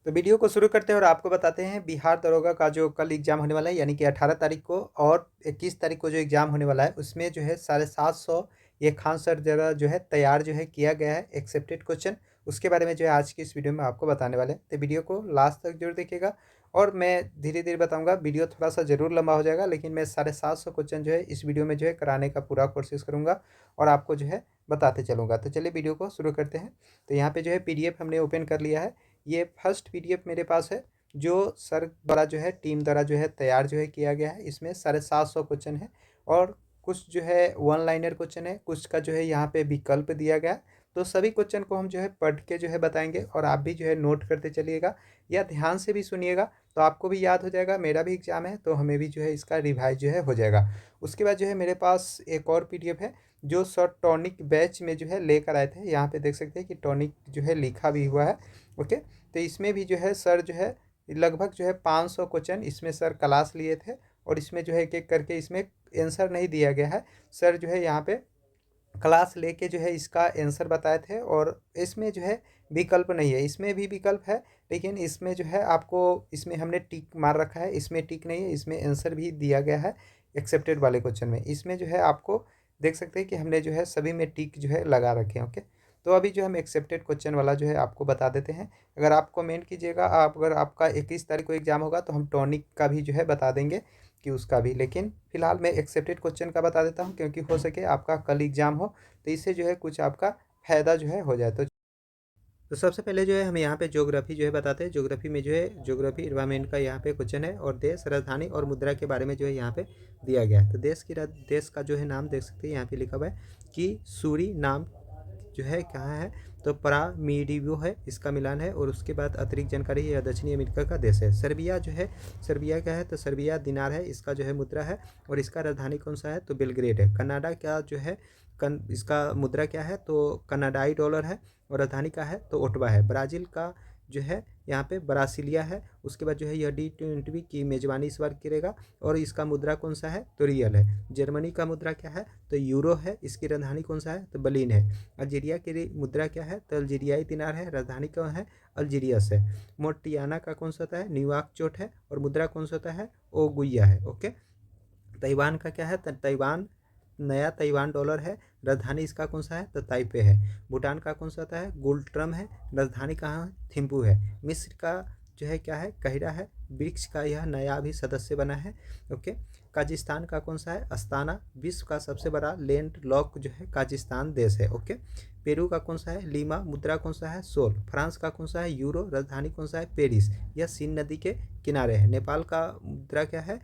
तो वीडियो को शुरू करते हैं और आपको बताते हैं बिहार दरोगा का जो कल एग्ज़ाम होने वाला है यानी कि 18 तारीख को और 21 तारीख को जो एग्ज़ाम होने वाला है उसमें जो है 750 ये खान सर जरा जो है तैयार जो है किया गया है एक्सेप्टेड क्वेश्चन। उसके बारे में जो है आज की इस वीडियो में आपको बताने वाले हैं, तो वीडियो को लास्ट तक जरूर देखिएगा। और मैं धीरे धीरे बताऊंगा, वीडियो थोड़ा सा ज़रूर लंबा हो जाएगा, लेकिन मैं 750 क्वेश्चन जो है इस वीडियो में जो है कराने का पूरा कोशिश करूँगा और आपको जो है बताते चलूँगा। तो चलिए वीडियो को शुरू करते हैं। तो यहाँ पे जो है PDF हमने ओपन कर लिया है। ये फर्स्ट PDF मेरे पास है जो सर द्वारा जो है टीम द्वारा जो है तैयार जो है किया गया है। इसमें 750 क्वेश्चन है और कुछ जो है वन लाइनर क्वेश्चन है, कुछ का जो है यहाँ पे विकल्प दिया गया है। तो सभी क्वेश्चन को हम जो है पढ़ के जो है बताएंगे और आप भी जो है नोट करते चलिएगा या ध्यान से भी सुनिएगा, तो आपको भी याद हो जाएगा। मेरा भी एग्जाम है तो हमें भी जो है इसका रिवाइज जो है हो जाएगा। उसके बाद जो है मेरे पास एक और PDF है जो सर टॉनिक बैच में जो है लेकर आए थे। यहाँ पे देख सकते हैं कि टॉनिक जो है लिखा भी हुआ है। ओके, तो इसमें भी जो है सर जो है लगभग जो है 500 क्वेश्चन इसमें सर क्लास लिए थे और इसमें जो है एक एक करके इसमें आंसर नहीं दिया गया है। सर जो है यहाँ पे क्लास लेके जो है इसका आंसर बताए थे और इसमें जो है विकल्प नहीं है। इसमें भी विकल्प है लेकिन इसमें जो है आपको, इसमें हमने टिक मार रखा है, इसमें टिक नहीं है। इसमें आंसर भी दिया गया है एक्सेप्टेड वाले क्वेश्चन में। इसमें जो है आपको देख सकते हैं कि हमने जो है सभी में टिक जो है लगा रखे हैं। ओके, तो अभी जो हम एक्सेप्टेड क्वेश्चन वाला जो है आपको बता देते हैं। अगर आप कमेंट कीजिएगा, आप अगर आपका 21 तारीख को एग्जाम होगा तो हम टॉनिक का भी जो है बता देंगे कि उसका भी, लेकिन फिलहाल मैं एक्सेप्टेड क्वेश्चन का बता देता हूँ क्योंकि हो सके आपका कल एग्जाम हो तो इससे जो है कुछ आपका फायदा जो है हो जाए। तो सबसे पहले जो है हम यहाँ पे ज्योग्राफी जो है बताते हैं। ज्योग्राफी में जो है ज्योग्राफी इन्वायरमेंट का यहाँ पे क्वेश्चन है और देश, राजधानी और मुद्रा के बारे में जो है यहाँ पे दिया गया है। तो देश का जो है नाम देख सकते हैं यहाँ पे लिखा हुआ है कि सूरी नाम जो है कहाँ है, तो परामीडियो है, इसका मिलान है। और उसके बाद अतिरिक्त जानकारी है, यह दक्षिणी अमेरिका का देश है। सर्बिया जो है, सर्बिया क्या है, तो सर्बिया दिनार है, इसका जो है मुद्रा है और इसका राजधानी कौन सा है, तो बेलग्रेड है। कनाडा क्या जो है इसका मुद्रा क्या है, तो कनाडाई डॉलर है और राजधानी का है तो ओटवा है। ब्राज़ील का जो है यहाँ पे ब्रासिलिया है। उसके बाद जो है यह T20 की मेज़बानी इस बार करेगा और इसका मुद्रा कौन सा है, तो रियल है। जर्मनी का मुद्रा क्या है, तो यूरो है, इसकी राजधानी कौन सा है, तो बर्लिन है। अल्जीरिया की मुद्रा क्या है, तो अल्जीरियाई दिनार है, राजधानी कौन है, अल्जीरियस है। मोटियाना का कौन सा होता है, न्यूयॉर्क चोट है और मुद्रा कौन सा होता है, ओगुइया है। ओके, ताइवान का क्या है, तो ताइवान नया ताइवान डॉलर है, राजधानी इसका कौन सा है, तो ताइपे है। भूटान का कौन सा होता है, गुलट्रम है, राजधानी कहाँ है, थिम्पू है। मिस्र का जो है क्या है, कहरा है, ब्रिक्स का यह नया अभी सदस्य बना है। ओके, काजिस्तान का कौन सा है, अस्ताना। विश्व का सबसे बड़ा लैंड लॉक जो है काजिस्तान देश है। ओके, पेरू का कौन सा है, लीमा, मुद्रा कौन सा है, सोल। फ्रांस का कौन सा है, यूरो, राजधानी कौन सा है, पेरिस। यह सीन नदी के किनारे है। नेपाल का मुद्रा क्या है,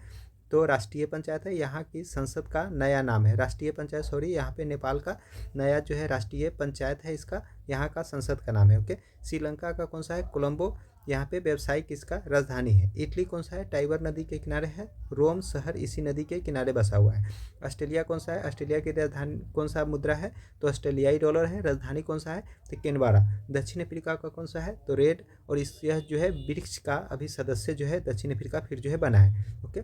तो राष्ट्रीय पंचायत है। यहाँ की संसद का नया नाम है राष्ट्रीय पंचायत, सॉरी, यहाँ पे नेपाल का नया जो है राष्ट्रीय पंचायत है, इसका यहाँ का संसद का नाम है। ओके, श्रीलंका का कौन सा है, कोलंबो, यहाँ पे व्यवसायिक इसका राजधानी है। इटली कौन सा है, टाइबर नदी के किनारे है, रोम शहर इसी नदी के किनारे बसा हुआ है। ऑस्ट्रेलिया कौन सा है, ऑस्ट्रेलिया की राजधानी कौन सा मुद्रा है, तो ऑस्ट्रेलियाई डॉलर है, राजधानी कौन सा है, तो कैनबरा। दक्षिण अफ्रीका का कौन सा है, तो रेड, और इस यह जो है ब्रिक्स का अभी सदस्य जो है दक्षिण अफ्रीका फिर जो है बना है। ओके,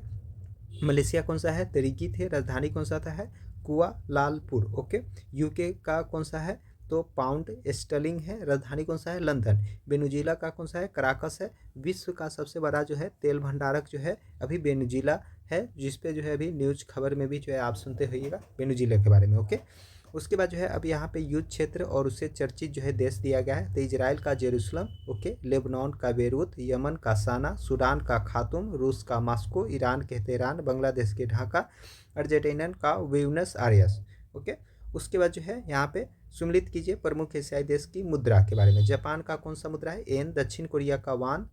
मलेशिया कौन सा है, तरीकी थे, राजधानी कौन सा था है, कुआलालंपुर। ओके, यूके का कौन सा है, तो पाउंड स्टर्लिंग है, राजधानी कौन सा है, लंदन। वेनेजुएला का कौन सा है, कराकस है। विश्व का सबसे बड़ा जो है तेल भंडारक जो है अभी वेनेजुएला है, जिसपे जो है अभी न्यूज खबर में भी जो है आप सुनते होइएगा वेनेजुएला के बारे में। ओके, उसके बाद जो है अब यहाँ पे युद्ध क्षेत्र और उससे चर्चित जो है देश दिया गया है, तो इजराइल का जेरूसलम, ओके, लेबनान का बेरूत, यमन का साना, सूडान का खातूम, रूस का मास्को, ईरान के तेहरान, बांग्लादेश के ढाका, अर्जेंटीना का ब्यूनस आयर्स। ओके, उसके बाद जो है यहाँ पे सुमिलित कीजिए प्रमुख एशियाई देश की मुद्रा के बारे में। जापान का कौन सा मुद्रा है, एन। दक्षिण कोरिया का वान,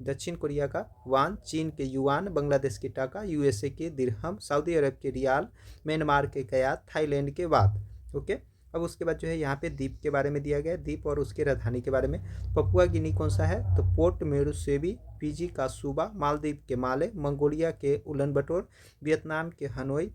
दक्षिण कोरिया का वान, चीन के युआन, बांग्लादेश की टाका, यूएसए के दिरहम, सऊदी अरब के रियाल, म्यांमार के कयात, थाईलैंड के वात। ओके, अब उसके बाद जो है यहाँ पे द्वीप के बारे में दिया गया है, द्वीप और उसकी राजधानी के बारे में। पपुआ गिनी कौन सा है, तो पोर्ट मेरुसेबी, फिजी का सूबा, मालदीव के माले, मंगोलिया के उलन बटोर, वियतनाम के हनोई,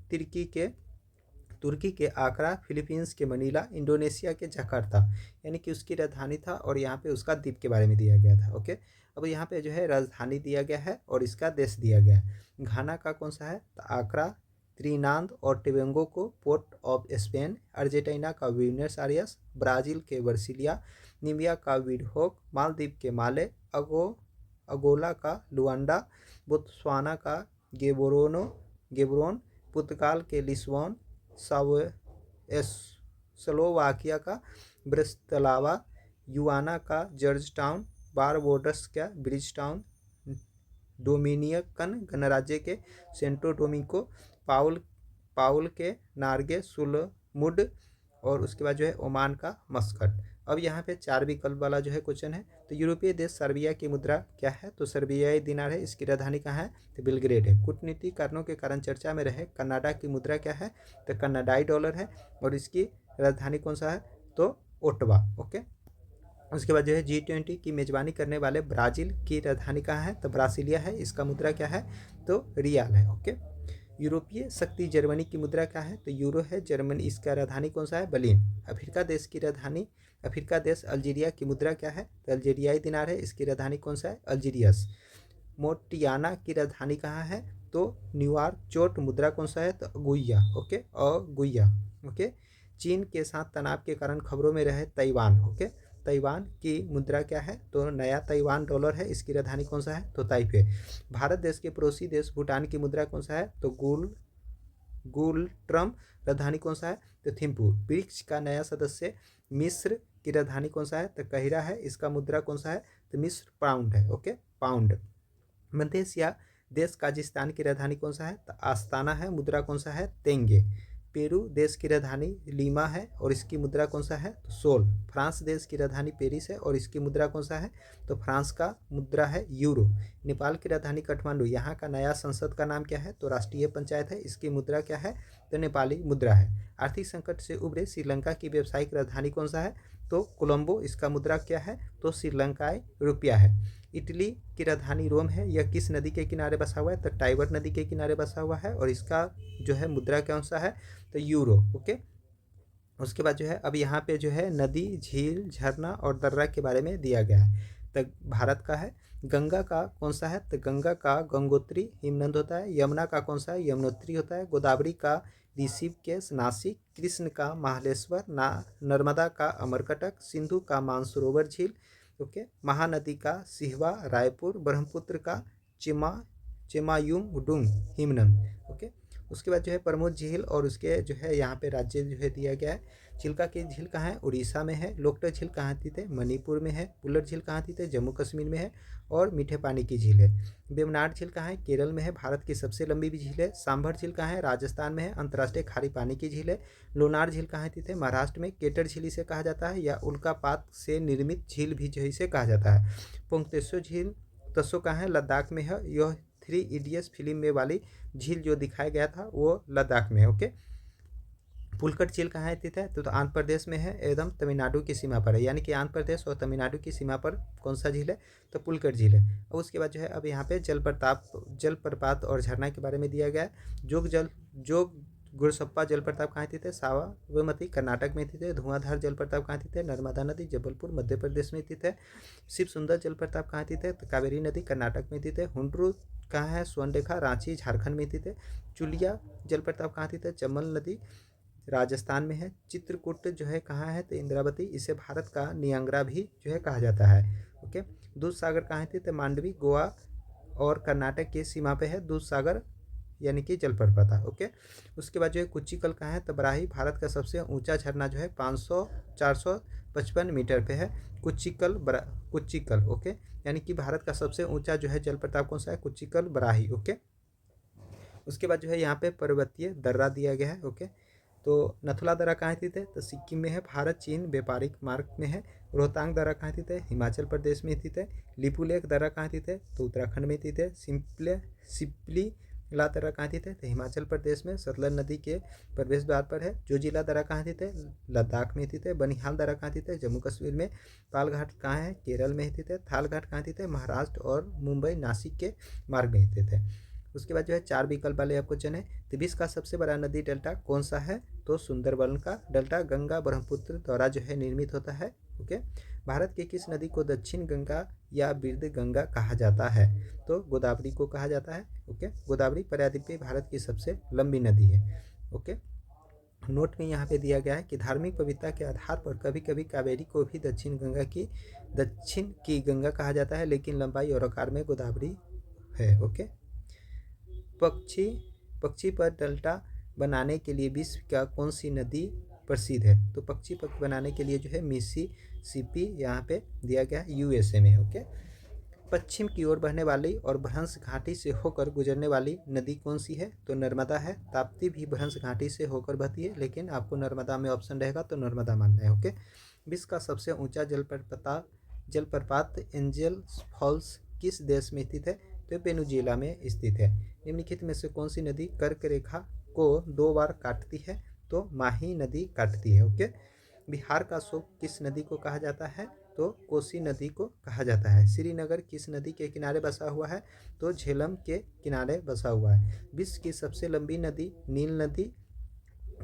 तुर्की के आकरा, फिलीपींस के मनीला, इंडोनेशिया के जकार्ता, यानी कि उसकी राजधानी था और यहाँ पे उसका द्वीप के बारे में दिया गया था। ओके, अब यहाँ पे जो है राजधानी दिया गया है और इसका देश दिया गया है। घाना का कौन सा है, तो आकरा, त्रिनाद और टिबेंगो को पोर्ट ऑफ स्पेन, अर्जेंटीना का ब्यूनस आयर्स, ब्राज़ील के ब्रासिलिया, नीमिया का विंडहोक, मालदीव के माले, अगो अगोला का लुआंडा, बोत्सवाना का गेबरोन, पुर्तगाल के लिस्बोन, स्लोवाकिया का ब्रेस्लावा, युआना का जॉर्जटाउन, बारबोडस का ब्रिजटाउन, डोमिनिकन गणराज्य के सेंटो डोमिंगो, पाउल के नार्गे सुलमुड, और उसके बाद जो है ओमान का मस्कट। अब यहाँ पे 4 विकल्प वाला जो है क्वेश्चन है। तो यूरोपीय देश सर्बिया की मुद्रा क्या है? तो सर्बियाई दिनार है। इसकी राजधानी कहाँ है? तो बेलग्रेड है। कूटनीतिक कारणों के कारण चर्चा में रहे कनाडा की मुद्रा क्या है? तो कनाडाई डॉलर है। और इसकी राजधानी कौन सा है? तो ओट्टवा। ओके। उसके बाद जो है G20 की मेजबानी करने वाले ब्राज़ील की राजधानी कहाँ है? तो ब्रासिलिया है। इसका मुद्रा क्या है? तो रियाल है। ओके। यूरोपीय शक्ति जर्मनी की मुद्रा क्या है? तो यूरो है। जर्मनी इसका राजधानी कौन सा है? बर्लिन। अफ्रीका देश की राजधानी, अफ्रीका देश अल्जीरिया की मुद्रा क्या है? तो अल्जीरियाई दिनार है। इसकी राजधानी कौन सा है? अल्जीरियस। मोटियाना की राजधानी कहाँ है? तो न्यूयॉर्क। चोट मुद्रा कौन सा है? तो अगुइया। ओके, अगुइया। ओके। चीन के साथ तनाव के कारण खबरों में रहे ताइवान। ओके। ताइवान की मुद्रा क्या है? तो नया ताइवान डॉलर है। इसकी राजधानी कौन सा है? तो ताइपे। भारत देश के पड़ोसी देश भूटान की मुद्रा कौन सा है? तो गुलट्रम। राजधानी कौन सा है? तो थिम्पू। ब्रिक्स का नया सदस्य मिस्र की राजधानी कौन सा है? तो काहिरा है। इसका मुद्रा कौन सा है? तो मिस्र पाउंड है। Okay, pound. मध्य एशिया देश काजिस्तान की राजधानी कौन सा है? तो आस्ताना है। मुद्रा कौन सा है? तेंगे। पेरू देश की राजधानी लीमा है और इसकी मुद्रा कौन सा है? तो सोल। फ्रांस देश की राजधानी पेरिस है और इसकी मुद्रा कौन सा है? तो फ्रांस का मुद्रा है यूरो। नेपाल की राजधानी काठमांडू। यहाँ का नया संसद का नाम क्या है? तो राष्ट्रीय पंचायत है। इसकी मुद्रा क्या है? तो नेपाली मुद्रा है। आर्थिक संकट से उभरे श्रीलंका की व्यावसायिक राजधानी कौन सा है? तो कोलंबो। इसका मुद्रा क्या है? तो श्रीलंकाई रुपया है। इटली की राजधानी रोम है। यह किस नदी के किनारे बसा हुआ है? तो टाइबर नदी के किनारे बसा हुआ है और इसका जो है मुद्रा कौन सा है? तो यूरो। ओके। उसके बाद जो है अब यहाँ पे जो है नदी, झील, झरना और दर्रा के बारे में दिया गया है। तो भारत का है। गंगा का कौन सा है? तो गंगा का गंगोत्री हिमनद होता है। यमुना का कौन सा है? यमुनोत्री होता है। गोदावरी का ऋषिकेश नासिक। कृष्ण का महालेश्वर, नर्मदा का अमरकटक, सिंधु का मानसरोवर झील। ओके। महानदी का सिहवा रायपुर, ब्रह्मपुत्र का चिमायुंगडुंग हिमनद। ओके। उसके बाद जो है प्रमुख झील और उसके जो है यहाँ पे राज्य जो है दिया गया है। चिल्का की झील कहाँ है? उड़ीसा में है। लोकटक झील कहाँ स्थित है? मणिपुर में है। बुल्लट झील कहाँ स्थित है? जम्मू कश्मीर में है। और मीठे पानी की झील है। वेमनाड झील कहाँ है? केरल में है। भारत की सबसे लंबी भी झील है। सांभर झील कहाँ है? राजस्थान में है। अंतर्राष्ट्रीय खारी पानी की झील है। लोनार झील कहाँ स्थित है? महाराष्ट्र में। केटर झील इसे कहा जाता है, या उल्कापात से निर्मित झील भी जो इसे कहा जाता है। पुंगतेश्वर झील तसो कहाँ है? लद्दाख में है। यह 3 इडियट्स फिल्म में वाली झील जो दिखाया गया था वो लद्दाख में है। ओके। पुलकट झील कहाँ स्थित है? तो आंध्र प्रदेश में है एवं तमिलनाडु की सीमा पर है। यानी कि आंध्र प्रदेश और तमिलनाडु की सीमा पर कौन सा झील है? तो पुलकट झील है। और उसके बाद जो है अब यहाँ पे जलप्रपात और झरना के बारे में दिया गया है। जोग गुरसप्पा जलप्रपात कहाँ स्थित है? साबरमती कर्नाटक में स्थित है। धुआंधार जलप्रपात कहाँ स्थित है? नर्मदा नदी जबलपुर मध्य प्रदेश में स्थित है। शिव सुंदर जलप्रपात कहाँ स्थित है? तो कावेरी नदी कर्नाटक में स्थित है। हुंड्रू कहाँ है? स्वर्णरेखा रांची झारखंड में स्थित है। चुलिया जलप्रपात कहाँ स्थित है? चंबल नदी राजस्थान में है। चित्रकूट जो है कहाँ है? तो इंद्रावती। इसे भारत का नियंगरा भी जो है कहा जाता है। ओके। दूध सागर कहाँ स्थित है? मांडवी गोवा और कर्नाटक की सीमा पे है दूध सागर यानी कि जलप्रपात। ओके। उसके बाद जो है कुच्चिकल कहाँ है? तो बराही। भारत का सबसे ऊंचा झरना जो है 455 मीटर पे है। कुच्चिकल। ओके। यानी कि भारत का सबसे ऊंचा जो है जलप्रपात कौन सा है? कुच्चिकल बराही। ओके। उसके बाद जो है यहाँ पे पर्वतीय दर्रा दिया गया है। ओके। तो नथुला दर्रा कहाँ स्थित है? तो सिक्किम में है। भारत चीन व्यापारिक मार्ग में है। रोहतांग दर्रा कहाँ स्थित है? हिमाचल प्रदेश में स्थित है। लिपुलेख दर्रा कहाँ स्थित है? तो उत्तराखंड में स्थित है। सिपली ला दर्रा कहाँ स्थित है? तो हिमाचल प्रदेश में सतलज नदी के प्रवेश द्वार पर है। जोजिला दर्रा कहाँ स्थित है? लद्दाख में स्थित है। बनिहाल दर्रा कहाँ स्थित है? जम्मू कश्मीर में। पालघाट कहाँ है? केरल में स्थित है। थालघाट कहाँ स्थित है? महाराष्ट्र और मुंबई नासिक के मार्ग में स्थित है। उसके बाद जो है 4 विकल्प वाले आपको चुने। तो विश्व का सबसे बड़ा नदी डेल्टा कौन सा है? तो सुंदरबन का डेल्टा गंगा ब्रह्मपुत्र द्वारा जो है निर्मित होता है। ओके। भारत की किस नदी को दक्षिण गंगा या बिरध गंगा कहा जाता है? तो गोदावरी को कहा जाता है। ओके। गोदावरी प्रायद्वीपीय भारत की सबसे लंबी नदी है। ओके। नोट में यहाँ पे दिया गया है कि धार्मिक पवित्रता के आधार पर कभी कभी कावेरी को भी दक्षिण की गंगा कहा जाता है, लेकिन लंबाई और आकार में गोदावरी है। ओके। पक्षी पक्षी पर डल्टा बनाने के लिए विश्व का कौन सी नदी प्रसिद्ध है? तो पक्षी पक बनाने के लिए जो है मिसिसिपी यहाँ पे दिया गया है, यूएसए में। ओके। पश्चिम की ओर बहने वाली और भ्रंश घाटी से होकर गुजरने वाली नदी कौन सी है? तो नर्मदा है। ताप्ती भी भ्रंश घाटी से होकर बहती है, लेकिन आपको नर्मदा में ऑप्शन रहेगा तो नर्मदा मानना है। ओके। विश्व का सबसे ऊंचा जलप्रपात एंजल फॉल्स किस देश में स्थित है? तो वेनेजुएला में स्थित है। निम्नलिखित में से कौन सी नदी कर्क रेखा को 2 बार काटती है? तो माही नदी काटती है। ओके। बिहार का शोक किस नदी को कहा जाता है? तो कोसी नदी को कहा जाता है। श्रीनगर किस नदी के किनारे बसा हुआ है? तो झेलम के किनारे बसा हुआ है। विश्व की सबसे लंबी नदी नील नदी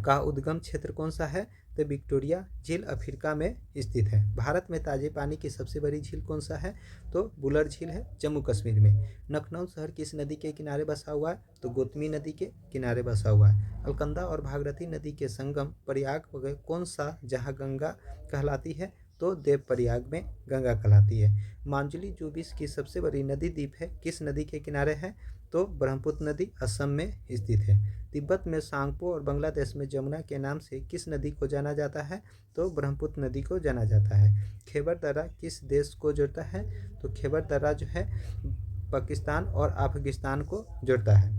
का उद्गम क्षेत्र कौन सा है? तो विक्टोरिया झील अफ्रीका में स्थित है। भारत में ताजे पानी की सबसे बड़ी झील कौन सा है? तो बुलर झील है, जम्मू कश्मीर में। लखनऊ शहर किस नदी के किनारे बसा हुआ है? तो गोतमी नदी के किनारे बसा हुआ है। अलकनंदा और भागीरथी नदी के संगम प्रयाग वगैरह कौन सा जहाँ गंगा कहलाती है? तो देवप्रयाग में गंगा कहलाती है। मांजुली जो विश्व की सबसे बड़ी नदी द्वीप है, किस नदी के किनारे है? तो ब्रह्मपुत्र नदी असम में स्थित है। तिब्बत में सांगपो और बांग्लादेश में जमुना के नाम से किस नदी को जाना जाता है? तो ब्रह्मपुत्र नदी को जाना जाता है। खैबर दर्रा किस देश को जोड़ता है? तो खैबर दर्रा जो है पाकिस्तान और अफगानिस्तान को जोड़ता है।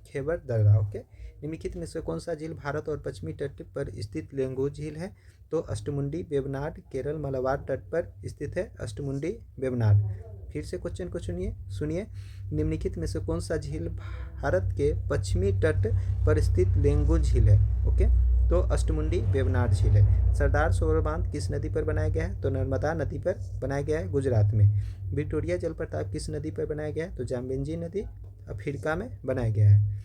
खैबर दर्रा। ओके। निम्नलिखित में से कौन सा झील भारत और पश्चिमी तट पर स्थित लेंगू झील है? तो अष्टमुंडी वेबनाड केरल मलाबार तट पर स्थित है। अष्टमुंडी वेबनाड। फिर से क्वेश्चन को सुनिए। निम्नलिखित में से कौन सा झील भारत के पश्चिमी तट पर स्थित लेंगू झील है? ओके। तो अष्टमुंडी वेबनाड झील है। सरदार सरोवर बांध किस नदी पर बनाया गया है? तो नर्मदा नदी पर बनाया गया है, गुजरात में। विक्टोरिया जलप्रपात किस नदी पर बनाया गया है? तो जाम्बेजी नदी अफ्रीका में बनाया गया है।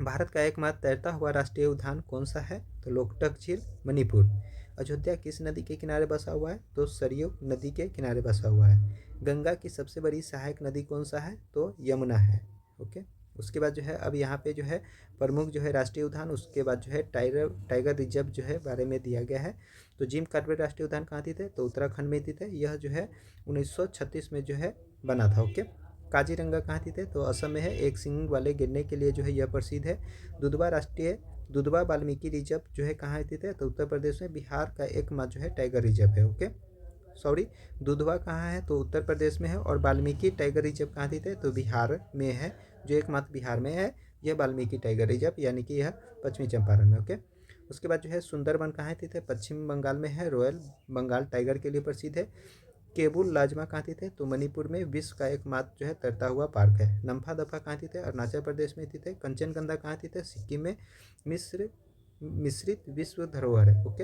भारत का एकमात्र तैरता हुआ राष्ट्रीय उद्यान कौन सा है? तो लोकटक झील, मणिपुर। अयोध्या किस नदी के किनारे बसा हुआ है? तो सरयू नदी के किनारे बसा हुआ है। गंगा की सबसे बड़ी सहायक नदी कौन सा है? तो यमुना है। ओके। उसके बाद जो है अब यहाँ पे जो है प्रमुख जो है राष्ट्रीय उद्यान, उसके बाद जो है टाइगर रिजर्व जो है बारे में दिया गया है। तो जिम कॉर्बेट राष्ट्रीय उद्यान कहाँ स्थित है? तो उत्तराखंड में स्थित है। यह जो है 1936 में जो है बना था। ओके। काजीरंगा कहाँ स्थित है? तो असम में है। एक सींग वाले गिरने के लिए जो है यह प्रसिद्ध है। दुधवा वाल्मीकि रिजर्व जो है कहाँ स्थित है? तो उत्तर प्रदेश में। बिहार का एकमात्र जो है टाइगर रिजर्व है। ओके। सॉरी, दुधवा कहाँ है? तो उत्तर प्रदेश में है। और वाल्मीकि टाइगर रिजर्व कहाँ स्थित है? तो बिहार में है, जो एकमात्र बिहार में है यह वाल्मीकि टाइगर रिजर्व, यानी कि यह पश्चिमी चंपारण में। ओके। उसके बाद जो है सुंदरबन कहाँ स्थित है? पश्चिम बंगाल में है। रॉयल बंगाल टाइगर के लिए प्रसिद्ध है। केबुल लाजमा कहाँ स्थित है? तो मणिपुर में। विश्व का एकमात्र जो है तैरता हुआ पार्क है। नम्फा दफा कहाँ स्थित है? अरुणाचल प्रदेश में स्थित है। कंचनगंगा कहाँ स्थित है? सिक्किम में। मिश्रित विश्व धरोहर है। ओके।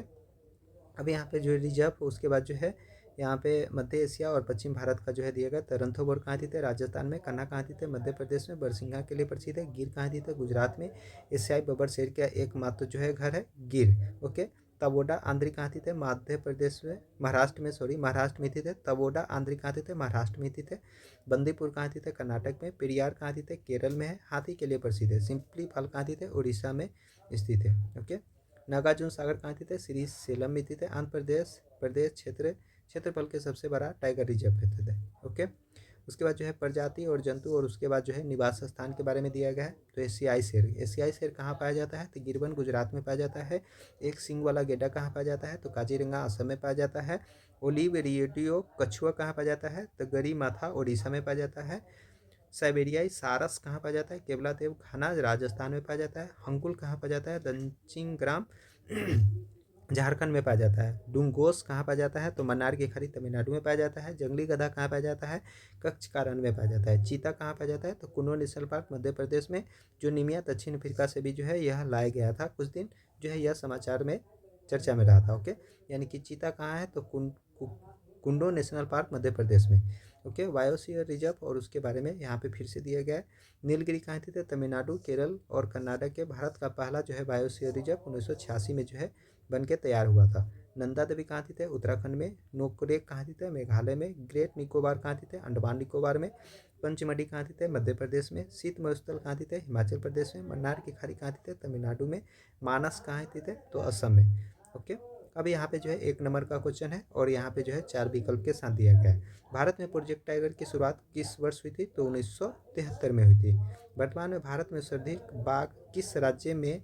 अब यहाँ पे जो रिजर्व, उसके बाद जो है यहाँ पे मध्य एशिया और पश्चिम भारत का जो है दिया गया। तो रणथंभौर कहाँ स्थित है? राजस्थान में। कान्हा कहाँ स्थित है? मध्य प्रदेश में। बरसिंघा के लिए प्रसिद्ध है। गिर कहाँ स्थित है? गुजरात में। एशियाई बबर शेर का एकमात्र जो है घर है गिर। ओके। तबोडा आंध्री कहाँ स्थित है? मध्य प्रदेश में, महाराष्ट्र में, महाराष्ट्र में स्थित है। तबोडा आंध्री कहाँ स्थित है? महाराष्ट्र में स्थित है। बंदीपुर कहाँ स्थित है? कर्नाटक में। पेरियार कहाँ स्थित है? केरल में है। हाथी के लिए प्रसिद्ध है। सिंपली फॉल कहाँ स्थित है? उड़ीसा में स्थित है। ओके। नागार्जुन सागर कहाँ स्थित है? श्री सेलम में स्थित है। आंध्र प्रदेश क्षेत्रफल के सबसे बड़ा टाइगर रिजर्व स्थित है। ओके। उसके बाद जो है प्रजाति और जंतु और उसके बाद जो है निवास स्थान के बारे में दिया गया है। तो एशियाई शेर कहाँ पाया जाता है? तो गिरवन गुजरात में पाया जाता है। एक सींग वाला गेंडा कहाँ पाया जाता है? तो काजीरंगा असम में पाया जाता है। ओलिव रेडियो कछुआ कहाँ पाया जाता है? तो गरी माथा उड़ीसा में पाया जाता है। साइबेरियाई सारस कहाँ पाया जाता है? केवलादेव खाना राजस्थान में पाया जाता है। हंकुल कहाँ पाया जाता है? दंचिंग्राम झारखंड में पाया जाता है। डुंगोस कहाँ पाया जाता है? तो मन्नार की खाड़ी तमिलनाडु में पाया जाता है। जंगली गधा कहाँ पाया जाता है? कच्छ कारण में पाया जाता है। चीता कहाँ पाया जाता है? तो कुन्नो नेशनल पार्क मध्य प्रदेश में। जो निमिया दक्षिण अफ्रीका से भी जो है यह लाया गया था, कुछ दिन जो है यह समाचार में चर्चा में रहा था। ओके। यानी कि चीता कहाँ है? तो कुंडो नेशनल पार्क मध्य प्रदेश में। ओके। बायोस्फीयर रिजर्व और उसके बारे में यहाँ पे फिर से दिया गया है। नीलगिरी कहाँ स्थित है? तमिलनाडु, केरल और कर्नाटक के। भारत का पहला जो है बायोस्फीयर रिजर्व 1986 में जो है बन के तैयार हुआ था। नंदा देवी कहाँ स्थित है? उत्तराखंड में। नोकरेक कहाँ स्थित है? मेघालय में। ग्रेट निकोबार कहाँ स्थित है? अंडमान निकोबार में। पंचमढ़ी कहाँ स्थित है? मध्य प्रदेश में। शीत मरुस्थल कहाँ स्थित है? हिमाचल प्रदेश में। मन्नार की खाड़ी कहाँ स्थित है? तमिलनाडु में। मानस कहाँ स्थित है? तो असम में। ओके, अब यहाँ पे जो है 1 नंबर का क्वेश्चन है और यहाँ पे जो है 4 विकल्प के साथ दिया गया है। भारत में प्रोजेक्ट टाइगर की शुरुआत किस वर्ष हुई थी? तो 1973 में हुई थी। वर्तमान में भारत में सर्वाधिक बाघ किस राज्य में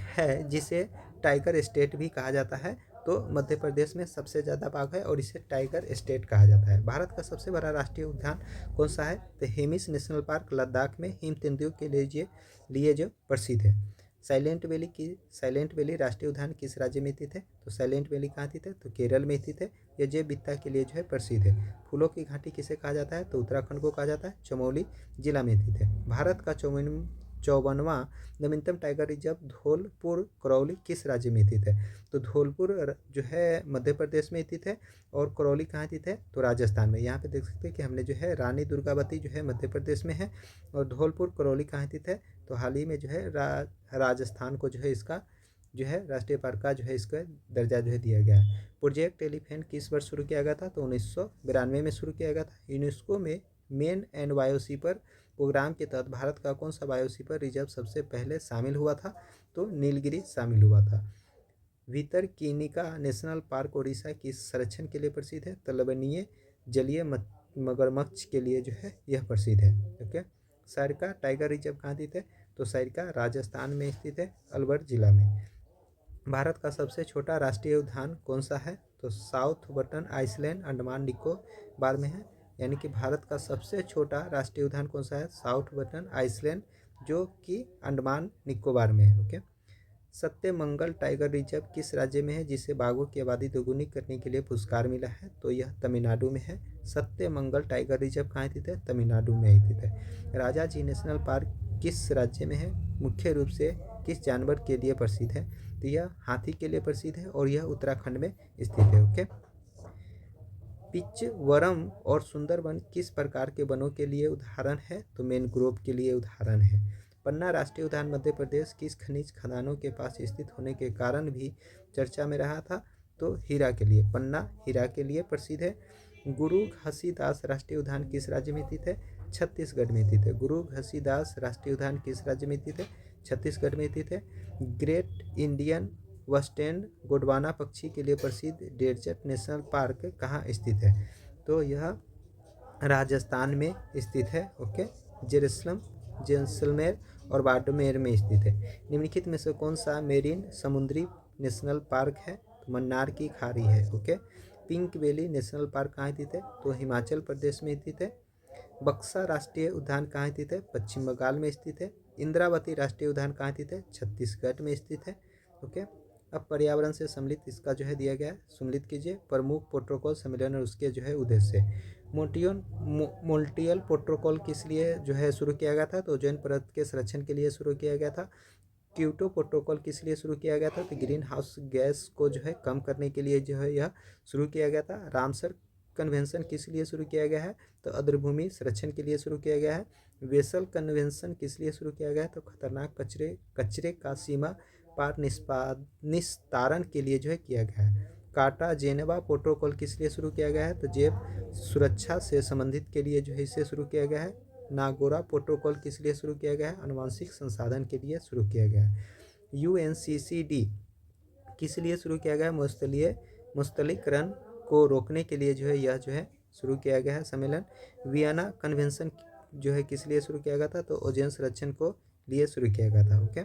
है जिसे टाइगर स्टेट भी कहा जाता है? तो मध्य प्रदेश में सबसे ज़्यादा बाघ है और इसे टाइगर स्टेट कहा जाता है। भारत का सबसे बड़ा राष्ट्रीय उद्यान कौन सा है? तो हेमिस नेशनल पार्क लद्दाख में हिम तेंदुओं के लिए जो प्रसिद्ध है। साइलेंट वैली राष्ट्रीय उद्यान किस राज्य में स्थित है? तो साइलेंट वैली कहाँ स्थित है? तो केरल में स्थित है। यह जैव विविधता के लिए जो है प्रसिद्ध है। फूलों की घाटी किसे कहा जाता है? तो उत्तराखंड को कहा जाता है। चमोली जिला में स्थित है। भारत का 54वां नवीनतम टाइगर रिजर्व धौलपुर करौली किस राज्य में स्थित है? तो धौलपुर जो है मध्य प्रदेश में स्थित है और करौली कहाँ स्थित है? तो राजस्थान में। यहाँ पे देख सकते हैं कि हमने जो है रानी दुर्गावती जो है मध्य प्रदेश में है और धौलपुर करौली कहाँ स्थित है? तो हाल ही में जो है राजस्थान को जो है इसका जो है राष्ट्रीय पार्क का जो है इसका दर्जा जो है दिया गया है। प्रोजेक्ट एलिफेंट किस वर्ष शुरू किया गया था? तो 1992 में शुरू किया गया था। यूनेस्को में मेन एंड बायोस्फीयर प्रोग्राम के तहत भारत का कौन सा बायोस्फीयर रिजर्व सबसे पहले शामिल हुआ था? तो नीलगिरी शामिल हुआ था। भितरकनिका नेशनल पार्क ओडिशा की संरक्षण के लिए प्रसिद्ध है। तो लवणीय जलीय मगरमच्छ के लिए जो है यह प्रसिद्ध है। ओके, सारिका टाइगर रिजर्व कहाँ स्थित है? तो सारिका राजस्थान में स्थित है, अलवर जिला में। भारत का सबसे छोटा राष्ट्रीय उद्यान कौन सा है? तो South Button Island Andaman Nicobar में है। यानी कि भारत का सबसे छोटा राष्ट्रीय उद्यान कौन सा है? साउथ बटन आइसलैंड जो कि अंडमान निकोबार में है। ओके, सत्यमंगल टाइगर रिजर्व किस राज्य में है जिसे बाघों की आबादी दोगुनी करने के लिए पुरस्कार मिला है? तो यह तमिलनाडु में है। सत्यमंगल टाइगर रिजर्व कहाँ स्थित है? तमिलनाडु में स्थित है। राजाजी नेशनल पार्क किस राज्य में है? मुख्य रूप से किस जानवर के लिए प्रसिद्ध है? तो यह हाथी के लिए प्रसिद्ध है और यह उत्तराखंड में स्थित है। ओके, पिचवरम और सुंदरबन किस प्रकार के वनों के लिए उदाहरण है? तो मैंग्रोव के लिए उदाहरण है। पन्ना राष्ट्रीय उद्यान मध्य प्रदेश किस खनिज खदानों के पास स्थित होने के कारण भी चर्चा में रहा था? तो हीरा के लिए। पन्ना हीरा के लिए प्रसिद्ध है। गुरु घसीदास राष्ट्रीय उद्यान किस राज्य में स्थित है? छत्तीसगढ़ में स्थित है। गुरु घसीदास राष्ट्रीय उद्यान किस राज्य में स्थित है? छत्तीसगढ़ में स्थित है। ग्रेट इंडियन वेस्टर्न गोंडवाना पक्षी के लिए प्रसिद्ध डेजर्ट नेशनल पार्क कहाँ स्थित है? तो यह राजस्थान में स्थित है। ओके, जैसलमेर और बाड़मेर में स्थित है। निम्नलिखित में से कौन सा मेरीन समुद्री नेशनल पार्क है? तो मन्नार की खाड़ी है। Okay, pink valley national park कहाँ स्थित है? तो हिमाचल प्रदेश में स्थित है। बक्सा राष्ट्रीय उद्यान कहाँ स्थित है? पश्चिम बंगाल में स्थित है। इंद्रावती राष्ट्रीय उद्यान कहाँ स्थित है? छत्तीसगढ़ में स्थित है। ओके, अब पर्यावरण से सम्मिलित इसका जो है दिया गया है, सम्मिलित कीजिए। प्रमुख प्रोटोकॉल सम्मेलन और उसके जो है उद्देश्य। मोन्ट्रियल प्रोटोकॉल किस लिए जो है शुरू किया गया था? तो ओजोन परत के संरक्षण के लिए शुरू किया गया था। क्योटो प्रोटोकॉल किस लिए शुरू किया गया था? तो ग्रीन हाउस गैस को जो है कम करने के लिए जो है यह शुरू किया गया था। रामसर कन्वेंशन किस लिए शुरू किया गया है? तो आर्द्रभूमि संरक्षण के लिए शुरू किया गया है। वेसल कन्वेंशन किस लिए शुरू किया गया है? तो खतरनाक कचरे का सीमा पार निस्तारण के लिए जो है किया गया है। काटा जेनेवा प्रोटोकॉल किस लिए शुरू किया गया है? तो जैव सुरक्षा से संबंधित के लिए जो है इसे शुरू किया गया है। नागोरा प्रोटोकॉल किस लिए शुरू किया गया है? आनुवंशिक संसाधन के लिए शुरू किया गया है। UNCCD किस लिए शुरू किया गया है? मुस्तलिकरण को रोकने के लिए जो है यह जो है शुरू किया गया है सम्मेलन। वियना कन्वेंशन जो है किस लिए शुरू किया गया था? तो ओजोन संरक्षण को लिए शुरू किया गया था। ओके,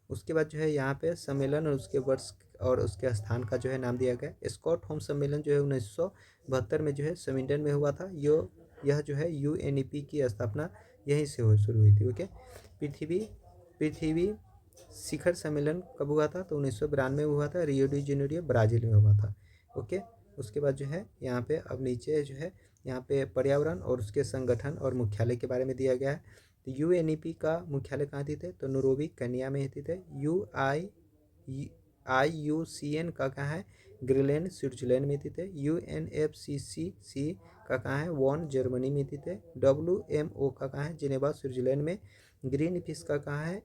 उसके बाद जो है यहाँ पे सम्मेलन और उसके वर्ष और उसके स्थान का जो है नाम दिया गया। स्कॉट होम सम्मेलन जो है 1972 में जो है स्वीडन में हुआ था। यह जो है UNEP की स्थापना यहीं से शुरू हुई थी। ओके, पृथ्वी शिखर सम्मेलन कब हुआ था? तो 1992 में हुआ था। रियो डी जेनेरियो ब्राज़ील में हुआ था। ओके, उसके बाद जो है यहाँ पे अब नीचे जो है यहाँ पे पर्यावरण और उसके संगठन और मुख्यालय के बारे में दिया गया है। तो UNEP का मुख्यालय कहाँ स्थित है? तो नैरोबी केन्या में स्थित है। IUCN का कहाँ है? ग्रीनलैंड स्विट्जरलैंड में स्थित है। UNFCCC का कहाँ है? वॉन जर्मनी में स्थित है। WMO का कहाँ है? जिनेवा स्विट्जरलैंड में। ग्रीन पीस का कहाँ है?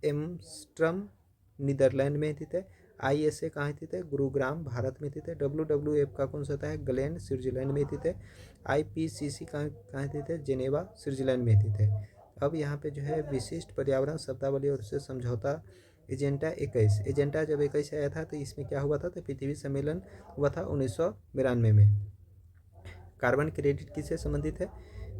एम्स्टर्डम नीदरलैंड में स्थित है। ISA कहाँ स्थित है? गुरुग्राम भारत में स्थित है। WWF का कौन सा होता है? ग्लेन स्विट्जरलैंड में स्थित है। IPCC कहाँ स्थित है? जेनेवा स्विट्जरलैंड में स्थित है। अब यहाँ पे जो है विशिष्ट पर्यावरण शब्दावली और उससे समझौता एजेंडा 21। एजेंडा जब 21 आया था तो इसमें क्या हुआ था? तो पृथ्वी सम्मेलन हुआ था 1992 में। कार्बन क्रेडिट किससे संबंधित है?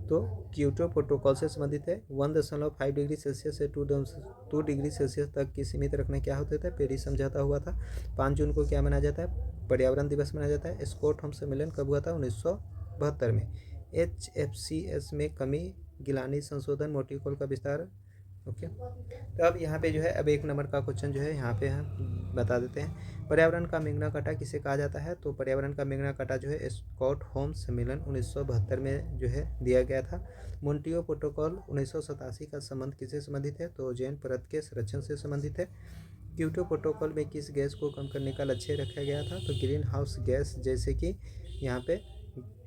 तो क्योटो प्रोटोकॉल से संबंधित है। 1.5 डिग्री सेल्सियस से 2 डिग्री सेल्सियस तक की सीमित रखना क्या होता था? पेरिस समझौता हुआ था। 5 जून को क्या मनाया जाता है? पर्यावरण दिवस मनाया जाता है। स्टॉकहोम सम्मेलन कब हुआ था? 1972 में। HFCs में कमी, गिलानी संशोधन, मोटिकोल का विस्तार। ओके, तो अब यहाँ पे जो है अब 1 नंबर का क्वेश्चन जो है यहाँ पे हम बता देते हैं। पर्यावरण का मैग्ना कार्टा किसे कहा जाता है? तो पर्यावरण का मैग्ना कार्टा जो है स्टॉकहोम सम्मेलन 1972 में जो है दिया गया था। मोन्ट्रियो प्रोटोकॉल 1987 का संबंध किससे संबंधित है? तो ओजोन परत के संरक्षण से संबंधित है। क्योटो प्रोटोकॉल में किस गैस को कम करने का लक्ष्य रखा गया था? तो ग्रीन हाउस गैस जैसे कि यहाँ पे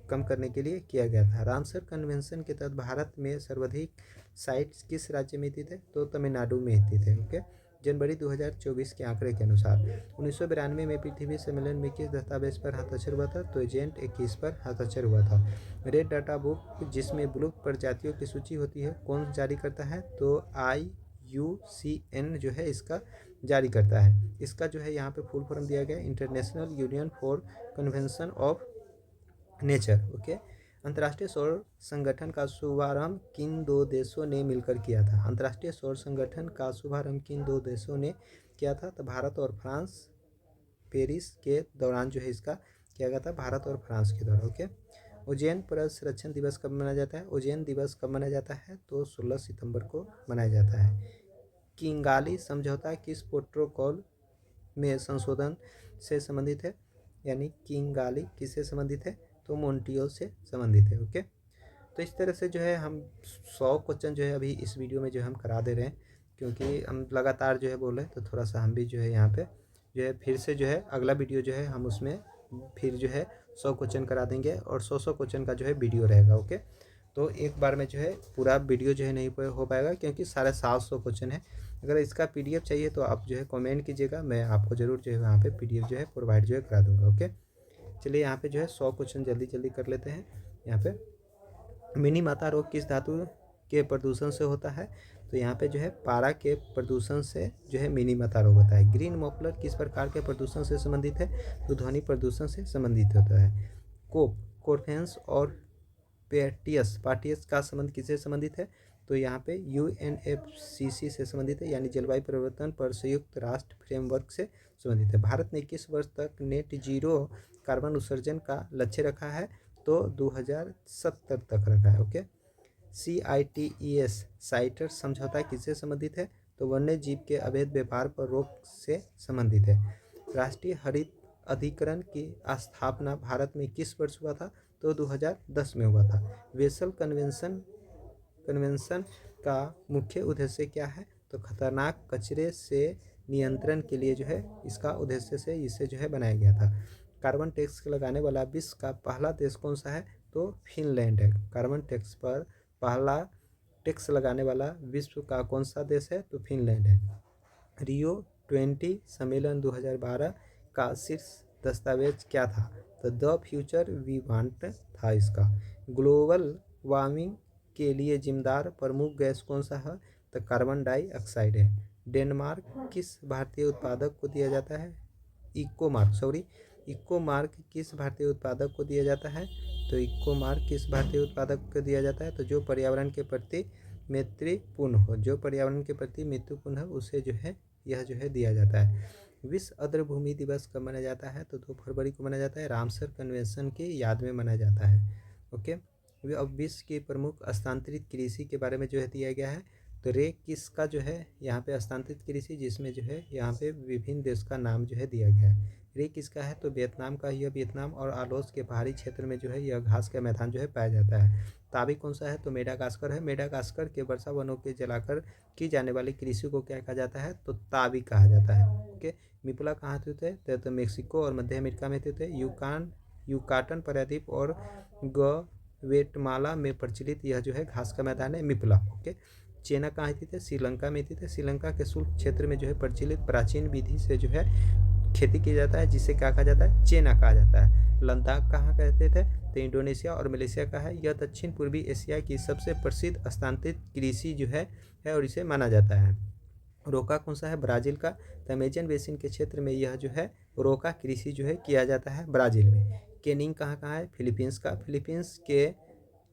कम करने के लिए किया गया था। रामसर कन्वेंशन के तहत भारत में सर्वाधिक साइट्स किस राज्य में स्थित है? तो तमिलनाडु में स्थित है। ओके, जनवरी 2024 के आंकड़े के अनुसार 1992 में पृथ्वी सम्मेलन में किस दस्तावेज पर हस्ताक्षर हुआ था? तो एजेंट 21 पर हस्ताक्षर हुआ था। रेड डाटा बुक जिसमें विलुप्त प्रजातियों की सूची होती है कौन जारी करता है? तो IUCN जो है इसका जारी करता है। इसका जो है यहाँ पे फुल फॉर्म दिया गया है, international union for convention of nature. Okay, अंतर्राष्ट्रीय सौर संगठन का शुभारंभ किन 2 देशों ने मिलकर किया था? अंतर्राष्ट्रीय सौर संगठन का शुभारंभ किन 2 देशों ने किया था? तो भारत और फ्रांस। पेरिस के दौरान जो है इसका किया गया था, भारत और फ्रांस के द्वारा। ओके, ओजोन परत संरक्षण दिवस कब मनाया जाता है? ओजोन दिवस कब मनाया जाता है? तो 16 सितंबर को मनाया जाता है। किंगाली समझौता किस प्रोटोकॉल में संशोधन से संबंधित है? यानी किंगाली किससे संबंधित है? तो मोन्ट्रियो से संबंधित है। ओके, तो इस तरह से जो है हम 100 क्वेश्चन जो है अभी इस वीडियो में जो हम करा दे रहे हैं, क्योंकि हम लगातार जो है बोल रहे हैं, तो थोड़ा सा हम भी जो है यहाँ पे जो है फिर से जो है अगला वीडियो जो है हम उसमें फिर जो है 100 क्वेश्चन करा देंगे और 100 क्वेश्चन का जो है वीडियो रहेगा। ओके, तो एक बार में जो है पूरा वीडियो जो है नहीं हो पाएगा, क्योंकि 750 क्वेश्चन है। अगर इसका PDF चाहिए तो आप जो है कमेंट कीजिएगा, मैं आपको ज़रूर जो है वहाँ पे PDF जो है प्रोवाइड जो है करा दूँगा। ओके, चलिए यहाँ पे जो है 100 क्वेश्चन जल्दी जल्दी कर लेते हैं। यहाँ पे मिनी माता रोग किस धातु के प्रदूषण से होता है? तो यहाँ पे जो है पारा के प्रदूषण से जो है मिनी माता रोग होता है। ग्रीन मॉफलर किस प्रकार के प्रदूषण से संबंधित है? तो ध्वनि प्रदूषण से संबंधित होता है। कोरफेंस और पार्टियस का संबंध किससे संबंधित है? तो यहाँ पे UNFCCC से संबंधित है, यानी जलवायु परिवर्तन पर संयुक्त राष्ट्र फ्रेमवर्क से संबंधित है। भारत ने किस वर्ष तक नेट जीरो कार्बन उत्सर्जन का लक्ष्य रखा है? तो 2070 तक रखा है। ओके, CITES साइटर समझौता किससे संबंधित है? तो वन्य जीव के अवैध व्यापार पर रोक से संबंधित है। राष्ट्रीय हरित अधिकरण की स्थापना भारत में किस वर्ष हुआ था? तो 2010 में हुआ था। वेसल कन्वेंशन का मुख्य उद्देश्य क्या है? तो खतरनाक कचरे से नियंत्रण के लिए जो है इसका उद्देश्य से इसे जो है बनाया गया था। कार्बन टैक्स लगाने वाला विश्व का पहला देश कौन सा है? तो फिनलैंड है। कार्बन टैक्स पर पहला टैक्स लगाने वाला विश्व का कौन सा देश है? तो फिनलैंड है। रियो 20 सम्मेलन 2012 का शीर्ष दस्तावेज क्या था? तो द फ्यूचर वी वांट था इसका। ग्लोबल वार्मिंग के लिए जिम्मेदार प्रमुख गैस कौन सा है? तो कार्बन डाइऑक्साइड है। डेनमार्क किस भारतीय उत्पादक को दिया जाता है? इको मार्क किस भारतीय उत्पादक को दिया जाता है? तो इको मार्क किस भारतीय उत्पादक को दिया जाता है? तो जो पर्यावरण के प्रति मैत्रीपूर्ण हो, जो पर्यावरण के प्रति मैत्रीपूर्ण है उसे जो है यह जो है दिया जाता है। विश्व आर्द्र भूमि दिवस कब मनाया जाता है? तो 2 फरवरी को मनाया जाता है। रामसर कन्वेंशन की याद में मनाया जाता है। ओके, अब विश्व की प्रमुख स्थानांतरित कृषि के बारे में जो है दिया गया है। तो रे किसका जो है यहाँ पे स्थानांतरित कृषि, जिसमें जो है यहाँ पे विभिन्न देश का नाम जो है दिया गया है। रे किसका है? तो वियतनाम का। यह वियतनाम और आलोस के पहाड़ी क्षेत्र में जो है यह घास का मैदान जो है पाया जाता है। ताबी कौन सा है? तो मेडागास्कर है। मेडागास्कर के वर्षा वनों के जलाकर की जाने वाली कृषि को क्या कहा जाता है? तो ताबी कहा जाता है। ओके, मिपुला कहाँ स्थित है? तो मेक्सिको और मध्य अमेरिका में स्थित है। यूकाटन प्रायद्वीप और ग्वाटेमाला में प्रचलित यह जो है घास का मैदान है मिपुला। ओके, चेना कहाँ स्थित है? श्रीलंका में स्थित है। श्रीलंका के शुष्क क्षेत्र में जो है प्रचलित प्राचीन विधि से जो है खेती किया जाता है, जिसे क्या कहा जाता है, चेना कहा जाता है। लद्दाख कहाँ कहते थे, तो इंडोनेशिया और मलेशिया का है। यह दक्षिण पूर्वी एशिया की सबसे प्रसिद्ध स्थानांतरित कृषि जो है और इसे माना जाता है। रोका कौन सा है, ब्राज़ील का। तो अमेजन बेसिन के क्षेत्र में यह जो है रोका कृषि जो है किया जाता है ब्राज़ील में। केनिंग कहाँ है, फिलीपींस का। फिलीपींस के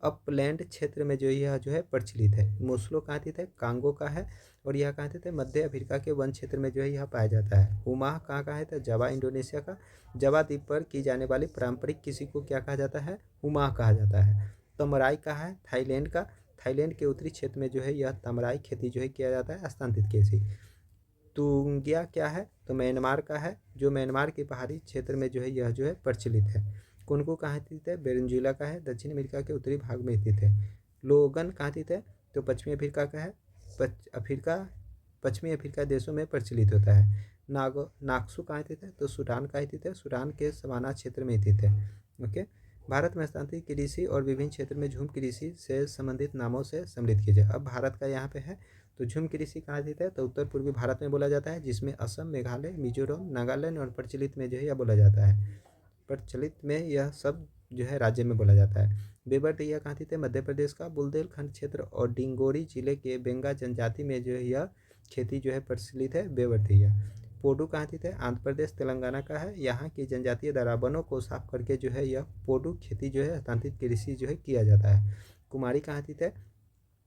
अपलैंड क्षेत्र में जो यह जो है प्रचलित है। मोस्लो कहाँ स्थित है, कांगो का है। और यह कहाँ स्थित है, मध्य अफ्रीका के वन क्षेत्र में जो है यह पाया जाता है। हुमाह कहाँ है, तो जावा इंडोनेशिया का। जावा द्वीप पर की जाने वाली पारंपरिक कृषि को क्या कहा जाता है, हुमाह कहा जाता है। तमराई कहाँ है, थाईलैंड का। थाईलैंड के उत्तरी क्षेत्र में जो है यह तमराई खेती जो है किया जाता है, स्थानांतरित कृषि। तुंगिया क्या है, तो म्यांमार का है, जो म्यांमार के पहाड़ी क्षेत्र में जो है यह जो है प्रचलित है। कुनको कहाँ स्थित है, वेनेजुएला का है, दक्षिण अमेरिका के उत्तरी भाग में स्थित है। लोगन कहाँ स्थित है, तो पश्चिमी अफ्रीका का है। पश्चिमी अफ्रीका देशों में प्रचलित होता है। नाक्सू कहाँ स्थित है, तो सूडान का स्थित है, सूडान के सवाना क्षेत्र में स्थित है। ओके। भारत में स्थानांतरित कृषि और विभिन्न क्षेत्र में झूम कृषि से संबंधित नामों से सम्मिलित कीजिए। अब भारत का यहाँ पे है, तो झूम कृषि कहाँ स्थित है, तो उत्तर पूर्वी भारत में बोला जाता है, जिसमें असम, मेघालय, मिजोरम, नागालैंड और प्रचलित में जो है यह बोला जाता है। प्रचलित में यह सब जो है राज्य में बोला जाता है। बेबरतैया कहाँ स्थित है, मध्य प्रदेश का। बुंदेलखंड क्षेत्र और डिंगोरी जिले के बेंगा जनजाति में जो है यह खेती जो है प्रचलित है, बेबरतैया। पोडू कहाँ स्थित है, आंध्र प्रदेश, तेलंगाना का है। यहाँ की जनजातीय द्वारा वनों को साफ करके जो है यह पोडू खेती जो है हस्तांतरित कृषि जो है किया जाता है। कुमारी कहाँ स्थित है,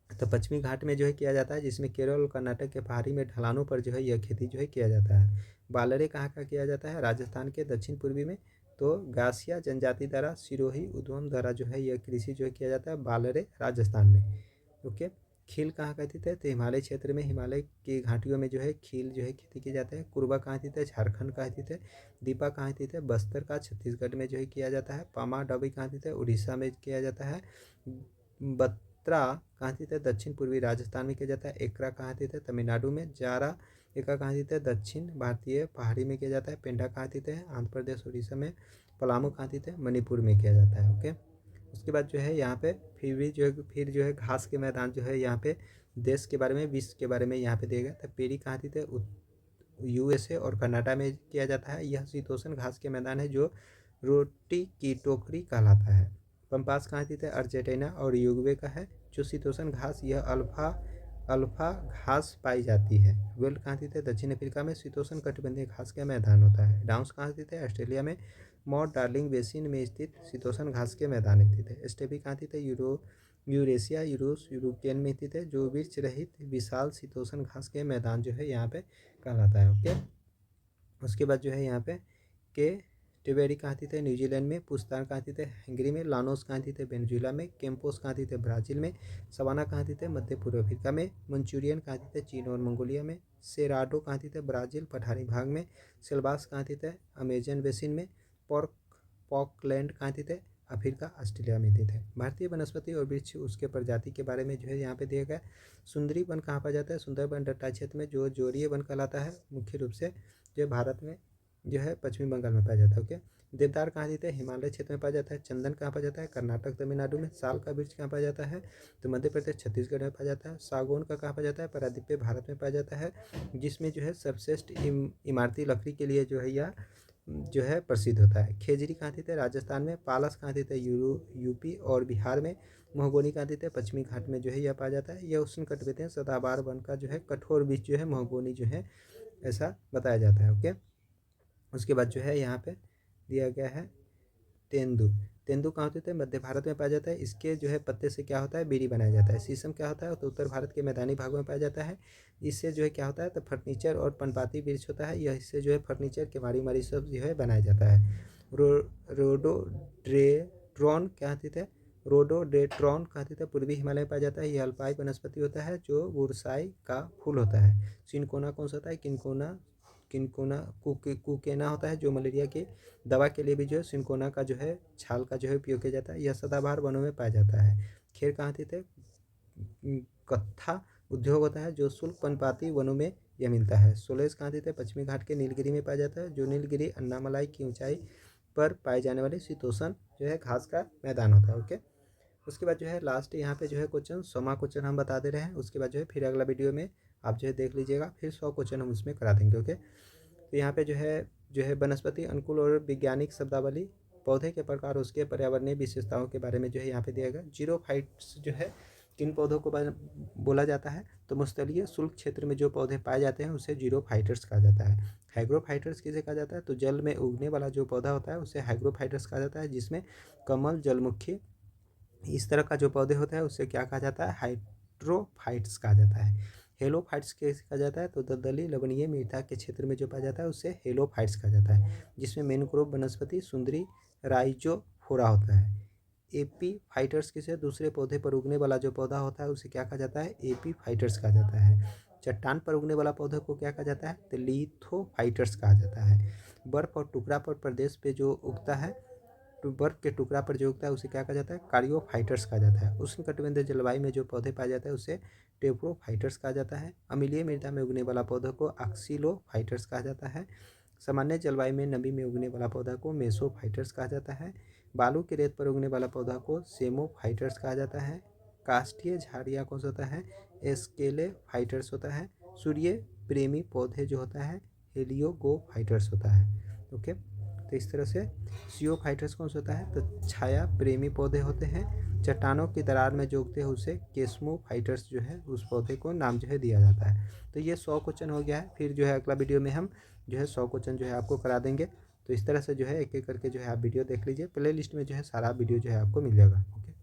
तो पश्चिमी घाट में जो है किया जाता है, जिसमें केरल और कर्नाटक के पहाड़ी में ढलानों पर जो है यह खेती जो है किया जाता है। बालरे कहाँ का किया जाता है, राजस्थान के दक्षिण पूर्वी में। तो गासिया जनजाति द्वारा सिरोही उद्यम द्वारा जो है यह कृषि जो है किया जाता है, बालरे राजस्थान में। ओके। खील कहाँ का स्थित है, तो हिमालय क्षेत्र में, हिमालय की घाटियों में जो है खील जो है खेती की जाता है। कुरबा कहाँ स्थित है, झारखंड का स्थित है। दीपा कहाँ स्थित है, बस्तर का, छत्तीसगढ़ में जो है किया जाता है। पामा डबी कहाँ स्थित है, उड़ीसा में किया जाता है। बत्रा कहाँ स्थित है, दक्षिण पूर्वी राजस्थान में किया जाता है। एकरा कहाँ स्थित है, तमिलनाडु में। जारा एका कहाँ स्थित है, दक्षिण भारतीय पहाड़ी में किया जाता है। पेंडा कहाँ स्थित है, आंध्र प्रदेश, उड़ीसा में। पलामू कहाँ स्थित है, मणिपुर में किया जाता है। ओके। उसके बाद जो है यहाँ पे फिर जो है घास के मैदान जो है यहाँ पे देश के बारे में, विश्व के बारे में यहाँ पे दिया गया। तो पेरी कहाँ स्थित है, यूएसए और कनाडा में किया जाता है। यह शीतोष्ण घास के मैदान है, जो रोटी की टोकरी कहलाता है। पंपास कहाँ स्थित है, अर्जेंटीना और यूरुग्वे का है, जो शीतोष्ण घास, यह अल्फा घास पाई जाती है। वेल्ड कहाँ स्थित है, दक्षिण अफ्रीका में, शीतोष्ण कटिबंधीय घास का मैदान होता है। डाउन्स कहाँ स्थित है, ऑस्ट्रेलिया में, माउंट डार्लिंग बेसिन में स्थित शीतोष्ण घास के मैदान स्थित है। स्टेपी कहाँ स्थित है, यूरेशिया, यूरोपियन में स्थित है, जो वृक्ष रहित विशाल शीतोष्ण घास के मैदान जो है यहाँ पे कहलाता है। ओके। उसके बाद जो है यहाँ पे के टिबेरी कहाँ स्थित है, न्यूजीलैंड में। पुस्तान कहाँ स्थित है, हंगरी में। लानोस कहाँ स्थित है, वेनेजुएला में। कैंपोस कहाँ स्थित है, ब्राज़ील में। सवाना कहाँ स्थित है, मध्य पूर्व अफ्रीका में। मंचूरियन कहाँ स्थित है, चीन और मंगोलिया में। सेराडो कहाँ स्थित है, ब्राज़ील, पठारी भाग में। सिलबास कहाँ स्थित है, अमेजन बेसिन में। पॉकलैंड कहाँ स्थित है, अफ्रीका, ऑस्ट्रेलिया में स्थित है। भारतीय वनस्पति और वृक्ष उसके प्रजाति के बारे में जो है यहाँ पे दिया गया। सुंदरी वन कहाँ पाया जाता है, सुंदरबन तराई क्षेत्र में, जो जोरीय वन कहलाता है, मुख्य रूप से जो भारत में जो है पश्चिमी बंगाल में पाया जाता है। ओके। देवदार कहाँ स्थित है, हिमालय क्षेत्र में पाया जाता है। चंदन कहाँ पाया जाता है, कर्नाटक, तमिलनाडु में। साल का वृक्ष कहाँ पाया जाता है, तो मध्य प्रदेश, छत्तीसगढ़ में पाया जाता है। सागौन का कहाँ पाया जाता है, प्रायद्वीपीय भारत में पाया जाता है, जिसमें जो है सर्वश्रेष्ठ इमारती लकड़ी के लिए जो है यह जो है प्रसिद्ध होता है। खेजरी कहाँ स्थित है, राजस्थान में। पालस कहाँ स्थित है, यूपी और बिहार में। महोगनी कहाँ स्थित है, पश्चिमी घाट में जो है यह पाया जाता है। यह उष्णकटिबंधीय सदाबहार वन का जो है कठोर वृक्ष जो है महोगनी जो है, ऐसा बताया जाता है। ओके। उसके बाद जो है यहाँ पे दिया गया है तेंदू। तेंदू कहाँ होते हैं, मध्य भारत में पाया जाता है। इसके जो है पत्ते से क्या होता है, बीड़ी बनाया जाता है। शीशम क्या होता है, तो उत्तर भारत के मैदानी भागों में पाया जाता है। इससे जो है क्या होता है, तो फर्नीचर और पनपाती वृक्ष होता है। यह इससे जो है फर्नीचर के मारी सब जो है बनाया जाता है। रोडोड्रेट्रॉन क्या स्थित है, रोडोडेट्रॉन कहाँ स्थित है, पूर्वी हिमालय में पाया जाता है। यह अल्पाई वनस्पति होता है, जो बुरसाई का फूल होता है। सिनकोना कौन सा होता है, किनकोना कुकेना होता है, जो मलेरिया की दवा के लिए भी जो है सिनकोना का जो है छाल का जो है उपयोग किया जाता है। यह सदाबहार वनों में पाया जाता है। खेर कहाँ स्थित है, कत्था उद्योग होता है, जो शुष्क पर्णपाती वनों में यह मिलता है। सोलेस कहाँ स्थित है, पश्चिमी घाट के नीलगिरी में पाया जाता है, जो नीलगिरी अन्नामलाई की ऊंचाई पर पाए जाने वाले शीतोष्ण जो है घास का मैदान होता है। ओके। उसके बाद जो है लास्ट यहाँ पे जो है क्वेश्चन 100वां क्वेश्चन हम बता दे रहे हैं। उसके बाद जो है फिर अगला वीडियो में आप जो है देख लीजिएगा, फिर 100 क्वेश्चन हम उसमें करा देंगे। ओके। तो यहाँ पे जो है जो है वनस्पति अनुकूल और वैज्ञानिक शब्दावली, पौधे के प्रकार, उसके पर्यावरणीय विशेषताओं के बारे में जो है यहाँ पे दिया गया। जीरोफाइट्स जो है किन पौधों को बोला जाता है, तो मुस्तलीय शुष्क क्षेत्र में जो पौधे पाए जाते हैं उसे जीरोफाइटर्स कहा जाता है। हाइग्रोफाइटर्स किसे कहा जाता है, तो जल में उगने वाला जो पौधा होता है उसे हाइग्रोफाइटर्स कहा जाता है, जिसमें कमल, जलमुखी, इस तरह का जो पौधे होता है उसे क्या कहा जाता है, हाइड्रोफाइट्स कहा जाता है। हेलोफाइट्स कैसे कहा जाता है, तो दलदली लवणीय मृदा के क्षेत्र में जो पाया जाता है उसे हेलोफाइट्स कहा जाता है, जिसमें मैनग्रोव वनस्पति सुंदरी राइजोफोरा होता है। एपीफाइटर्स किसे, दूसरे पौधे पर उगने वाला जो पौधा होता है उसे क्या कहा जाता है, एपीफाइटर्स कहा जाता है। चट्टान पर उगने वाला पौधे को क्या कहा जाता है, तो लिथोफाइटर्स कहा जाता है। बर्फ और टुकड़ा पर प्रदेश पे जो उगता है, तो बर्फ के टुकड़ा पर जो उगता है उसे क्या कहा जाता है, कार्योफाइटर्स कहा जाता है। उष्णकटिबंधीय जलवायु में जो पौधे पाए जाते हैं उसे टेप्रोफाइटर्स कहा जाता है। अम्लीय मृदा में उगने वाला पौधे को ऑक्सिलोफाइटर्स कहा जाता है। सामान्य जलवायु में नमी में उगने वाला पौधा को मेसोफाइटर्स कहा जाता है। बालू की रेत पर उगने वाला पौधा को सेमोफाइटर्स कहा जाता है। काष्ठीय झाड़ियाँ कौन सा होता है, एस्केलेफाइटर्स होता है। सूर्य प्रेमी पौधे जो होता है हेलियोगोफाइटर्स होता है। ओके, तो इस तरह से जियोफाइटर्स कौन सा होता है, तो छाया प्रेमी पौधे होते हैं। चट्टानों की दरार में जो उगते हैं उसे केस्मोफाइटर्स जो है उस पौधे को नाम जो है दिया जाता है। तो ये 100 क्वेश्चन हो गया है। फिर जो है अगला वीडियो में हम जो है 100 क्वेश्चन जो है आपको करा देंगे। तो इस तरह से जो है एक एक करके जो है आप वीडियो देख लीजिए, प्ले लिस्ट में जो है सारा वीडियो जो है आपको मिल जाएगा। ओके।